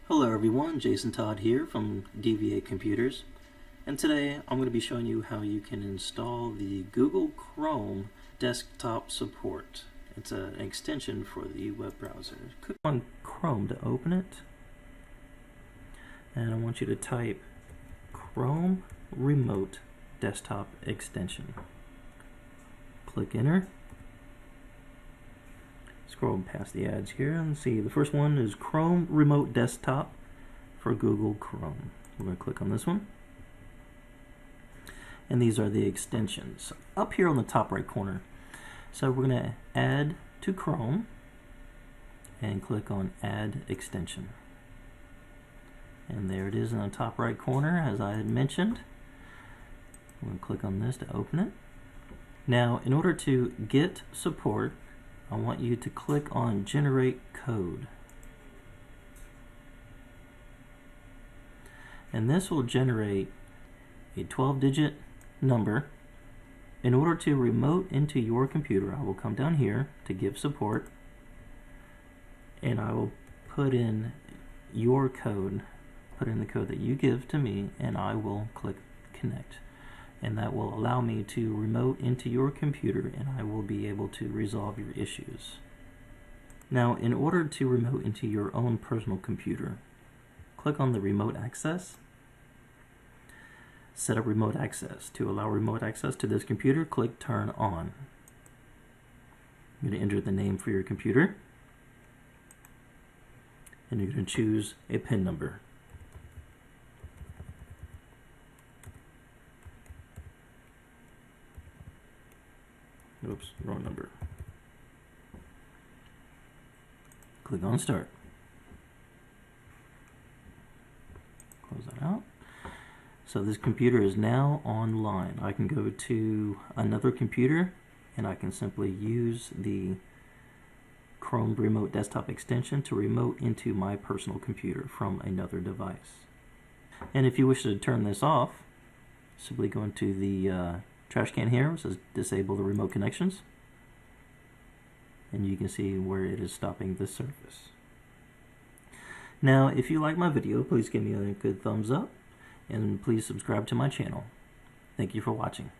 Hello everyone, Jason Todd here from DVA Computers, and today I'm going to be showing you how you can install the Google Chrome desktop support. It's an extension for the web browser. Click on Chrome to open it, and I want you to type Chrome Remote Desktop Extension. Click Enter. Scroll past the ads here and see the first one is Chrome Remote Desktop for Google Chrome. We're going to click on this one. And these are the extensions up here on the top right corner. So we're going to add to Chrome and click on Add Extension. And there it is in the top right corner, as I had mentioned. I'm going to click on this to open it. Now, in order to get support, I want you to click on Generate Code. And this will generate a 12-digit number. In order to remote into your computer, I will come down here to give support, and I will put in your code, put in the code that you give to me, and I will click Connect. And that will allow me to remote into your computer, and I will be able to resolve your issues. Now, in order to remote into your own personal computer, click on the remote access. Set up remote access. To allow remote access to this computer, click Turn On. You're going to enter the name for your computer, and you're going to choose a PIN number. Oops, wrong number. Click on Start. Close that out. So this computer is now online. I can go to another computer and I can simply use the Chrome Remote Desktop extension to remote into my personal computer from another device. And if you wish to turn this off, simply go into the trash can here. It says Disable the Remote Connections. And you can see where it is stopping the service. Now, if you like my video, please give me a good thumbs up, and please subscribe to my channel. Thank you for watching.